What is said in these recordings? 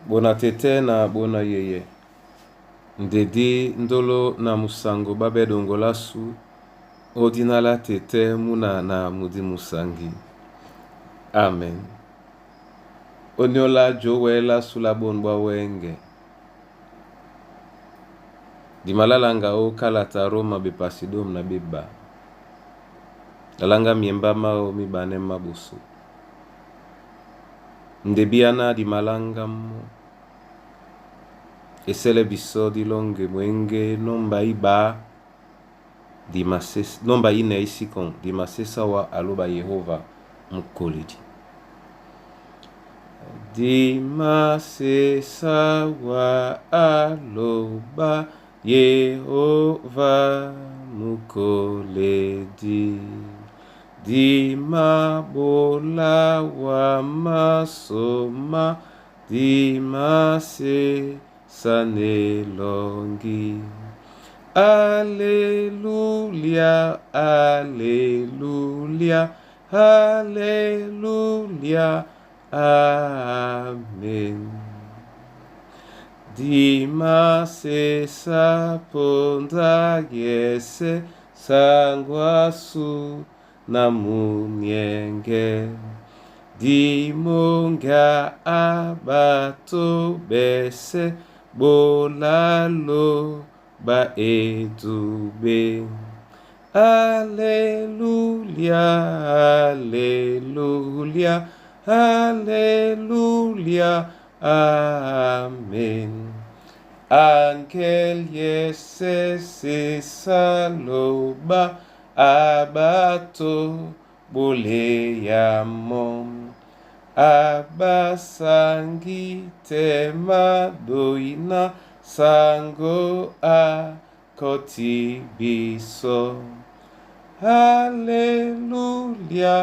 Bona tete na bona yeye. Ndedi ndolo na musango babe dongola su. Ordinala tete muna na mudi musangi. Amen. Onyola jowela sula bonbwa wenge. Dimalalanga o kalata Roma bepasidom na beba. Dalanga miemba mao mibane mabusu. Ndebiana dimalanga mo. Esele biso di longe mwenge nomba iba di masesa nomba ine isikon di masesa wa aloba Yehova mukolidi. Di masesa wa aloba Yehova mukoledi. Di mabola wa masoma di masesa sanelongi. Alleluia, alleluia, alleluia, amen. Di masesa ponda yese sangwasu namunienge. Di monga abato bese bolalo ba edube. Alleluia, alleluia, alleluia, amen. Angel yese se saloba abato bole yamom. Abasangi tema doina sango a kotibiso. Alleluia,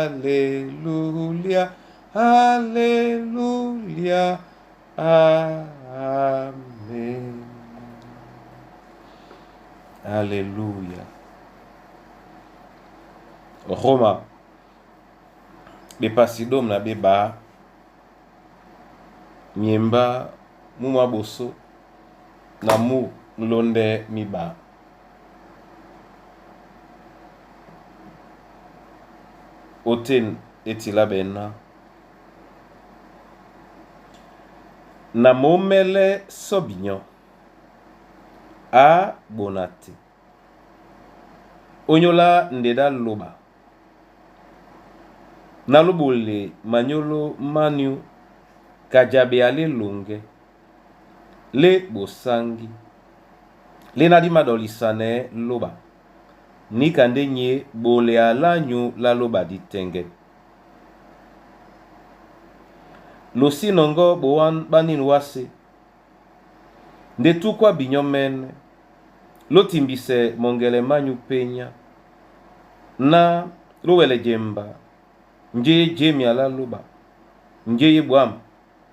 alleluia, alleluia, amen. Alleluia. Roma bepasidom na beba miemba muma boso na mu mlonde miba. Oten etila bena na momele sobinyo a bonate onyola ndeda loba na lobole manyolo manu kajabe ale longe le bosangi le nadima dolisane loba ni kandenye bole alanyu la loba ditenge losi nongo bowan banin wase nde tukwa binyomene lotimbise mongele manyu penya na lowele jemba nje jemi ala loba nje yebwam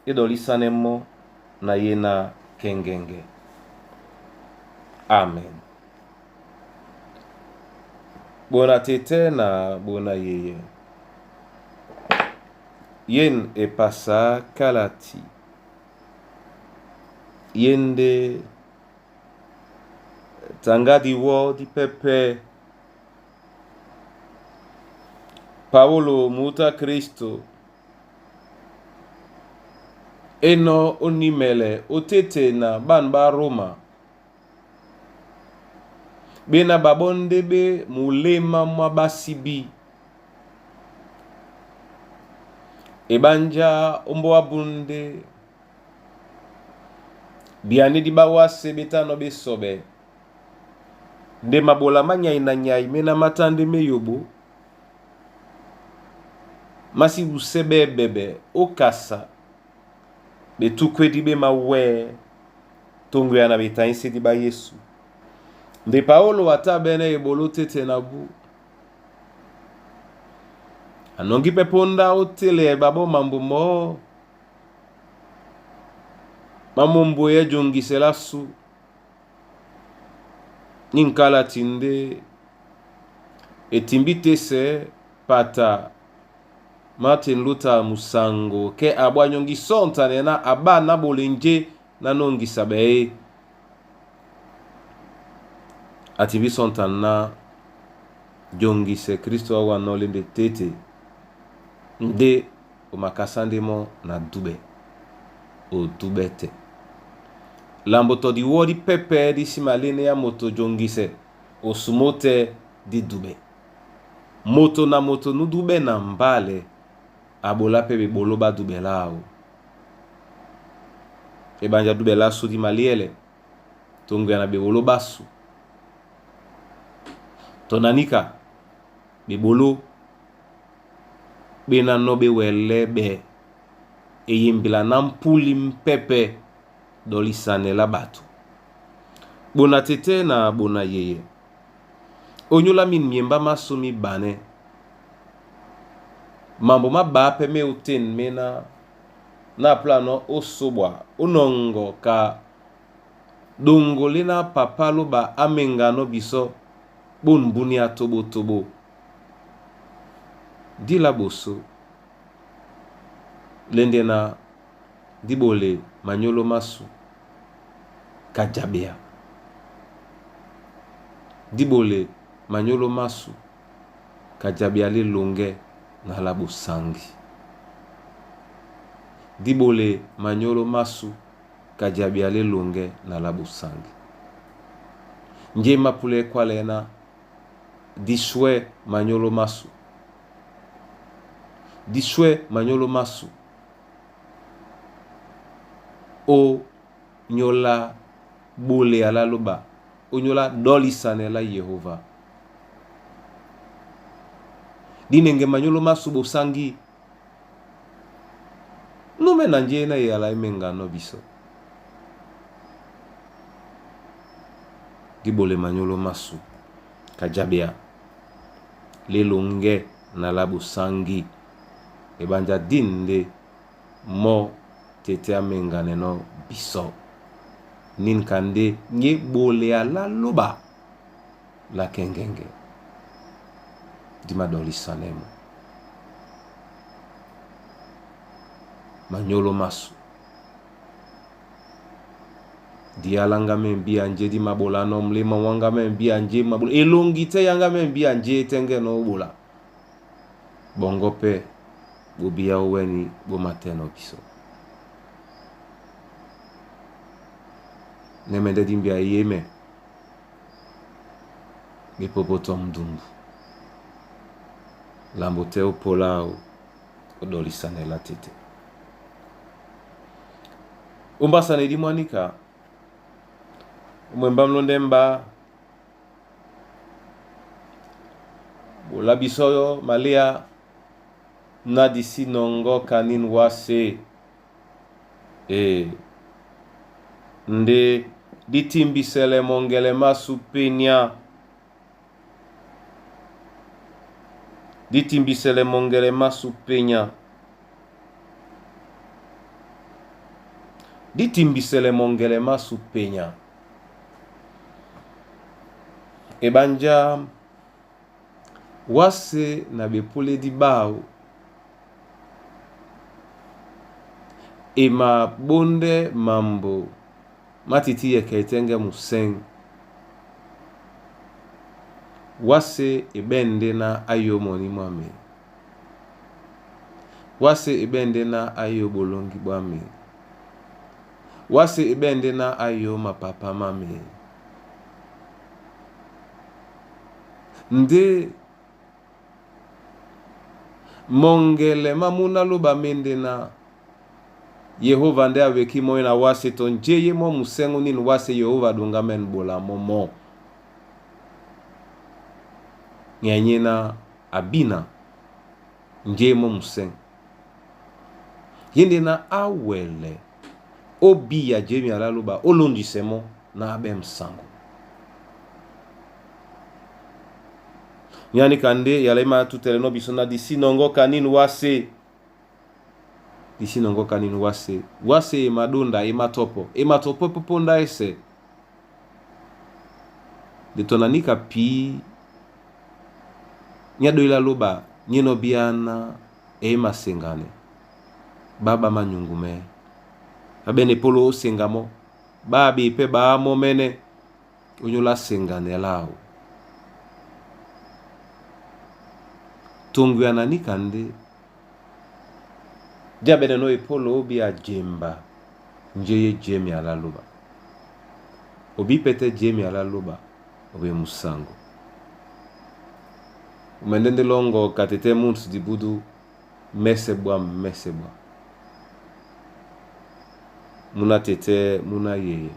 edolisane mo na yena kengenge. Amen. Bona tete na bona yeye. Yen epasa kalati. Yende tangadi wo di pepe. Paolo muta Kristo. Eno onimele otete na banba Roma. Bena babondebe mulema mwabasibi. Ebanja ombo abunde. Biani di bawase betano besobe. De mabola manya inanyai mena matande meyobo. Masi usebe bebe okasa. Betukwe dibe mawe. Tongu ya na betainse diba Yesu. De Paolo wata bene ebolo tete na bu. Anongi peponda otele babo mambo mo. Mamombo ya jongise lasu. Ninkala tinde. Etimbite se pata Martin Luther musango ke abwanyongi sonta nena aba na bolenje na nongi sabe atibi sonta na jongi se Kristo wa nolende tete nde umakasande mo na dube o dubete lamboto di wodi pepe di simalene ya moto jongi se o sumote di dube moto na moto nu dube na mbale abola pe be boloba dube lao e banja dube la su di maliele tongu yana be boloba su tonanika be bolo be na no be wele be e yimbila nampuli mpepe dolisane la batu bona tete na bona yeye onyola min miemba masumi bane mambo mabape me uten mena na plano osobwa unongo ka dongo lina papalo ba amengano biso bon bunia tobo tobo dila boso lendena dibole manyolo masu kajabea dibole manyolo masu kajabea le longe na la busangi dibole manyolo masu kajabea le longe na la busangi njema pule kwa lena diswe manyolo masu diswe manyolo masu o nyola bole ala loba o nyola dolisane la Yehova dinenge manyolo masu bosangi nume na njena yala imengano biso dibole manyolo masu kajabea lelonge na la bosangi ebanja dinde mo tete amengane no biso nin kande nye bole ala loba la kengenge dimadoli sanemo manyolo masu dialanga membi anje di mabola no mlema wanga membi anje mabola elongite yanga membi anje tenge no bola bongope bobia weni bo mateno biso nemende dimbia yeme bipopotom dumbu lamboteo polao odolisane la tete umbasane di mwanika mwemba mlondemba bola bisoyo malia na disi nongo kanin wase nde ditimbisele mongele masu penya ditimbisele mongele masu penya ditimbisele mongele masu penya ebanja wase na bepule di bao ema bonde mambo matiti ya kaitenge museng wase ebende na ayo moni mwame wase ebende na ayo bolongi bwame wase ebende na ayo mapapa mame nde mongele mamuna luba mende na Yehova nde aweki moyo na wase tonje ye mo musengo nini wase Yehova dungamen bola momo nyenye na abina nje mo museng yende na awele obi ya jemi alaluba olondisemo na abem sango nyani kande yalema tutele no bisona disi nongo kanini wase disi nongo kanini wase madunda ematopo ponda ese de tonanika pi nyado ila loba nyeno biana e masengane baba manyungume abene polo osengamo babi pe ba momene onyola sengane lao tungu yanani kande diabene no epolo obi ajemba njeye jemi ala luba obi pete jemi ala luba obe musango umendende longo katete muntu di budu mesebwa muna tete muna yeye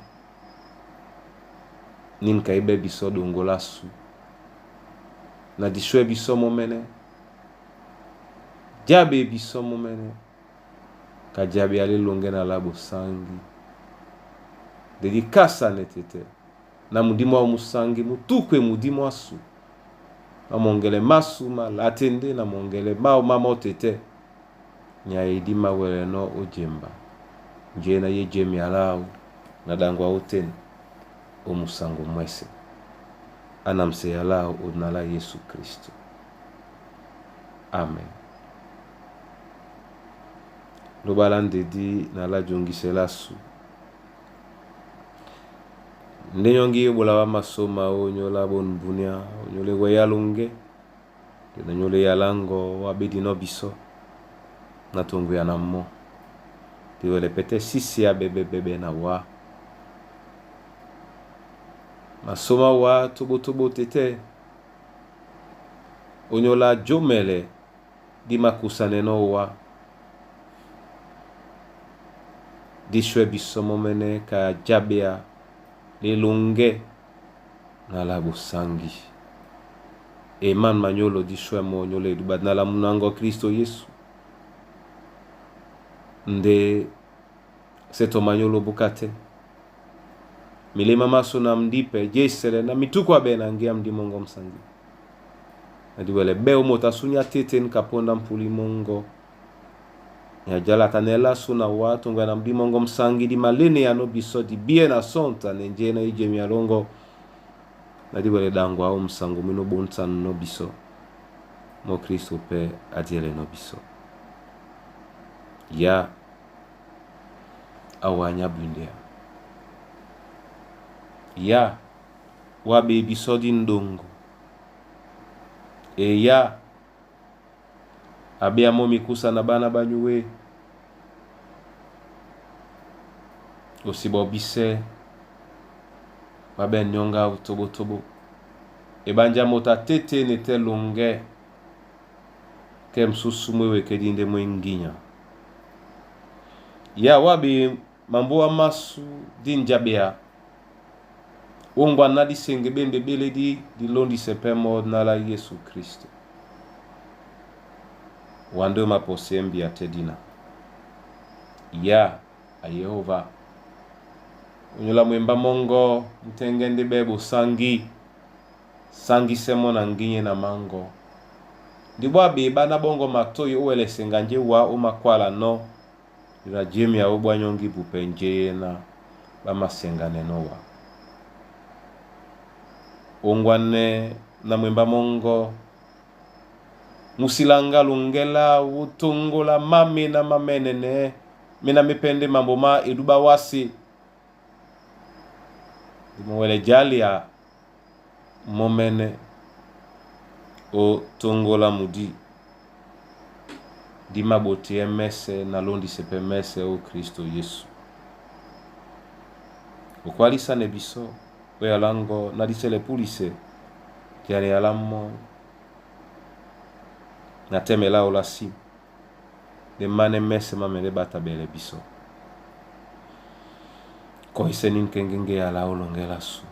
ninka ibe biso dongola su na dishwe biso momene jabe biso momene ka jabe ale longe na labo sangi dedikasa netete na mudimo wa musangi mutukwe mudimo asu na mongele masuma latende na mongele mao mama tete nya idima wele no ojemba njena ye jemi alao na dangwa oten o musango mwese anamse alao onala Yesu Kristo. Amen. Lobalande di na la jongise lasu ndenyongi bola wa masoma onyola bonbunia onyole weyalunge nyole yalango wabedi no biso na tongu ya namo tiwele pete sisi ya bebe na wa masoma wa tobo tete onyola jomele di makusane no wa di shwe biso momene ka jabea lelunge na labo sangi eman manyolo di shwe mo nyole dubad na la munango Kristo Yesu nde seto manyolo bukate milema maso na mdipe jesere na mituko abena ngia mdimongo msangi adiwele beo mota sunya teten kaponda mpuli mongo ya jala tanela suna watu ngana mdimongo msangi di malene ya no biso di bie na sonta nenjena ije mialongo adiwele dangwa au msango mino bonta no biso mo Kristo pe adiele no biso ya awanya bundea ya wabe biso di ndongo ya abia momi kusa na bana banyuwe osibo bise wabe nyonga utobo ebanja mota tete nete longe kem susumwe kedinde mwenginya ya wabe mambo wa masu dinjabea ongwa nadi senge bende beledi di londi sepemo na la Yesu Kristo wando maposembi atedina ya a Yehova unyola mwemba mongo mtengende bebo sangi semo na nginye na mango ndibwa beba na bongo matoyo uwele senganje wa umakwala no ila jemi ya ubwa nyongi bupenje na bama sengane nowa ongwane na mwemba mongo musilanga lungela utungola mame na mamenene mina mipende mambo ma eduba wasi mwele jalia momene o tongola mudi di maboti emese na londi sepe mese o Kristo Yesu ukwalisa nebiso we alango na disele pulise kiani alamo na temela olasi de mane mese mamele batabele biso ko isenin kengenge ya la olongela su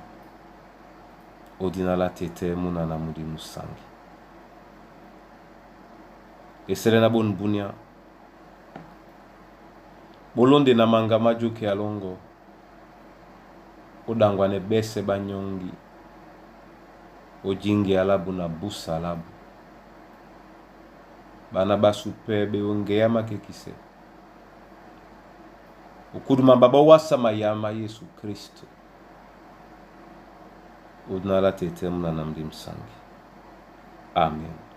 odinala tete muna na mudi musangi esere na bon bunia bolonde na manga majuke alongo odangwa ne bese banyongi ojingi alabu na busa alabu bana basupebe ongea makekise ukuduma baba wasa mayama Yesu Kristo odinala tete muna na mudi musangi. Amen.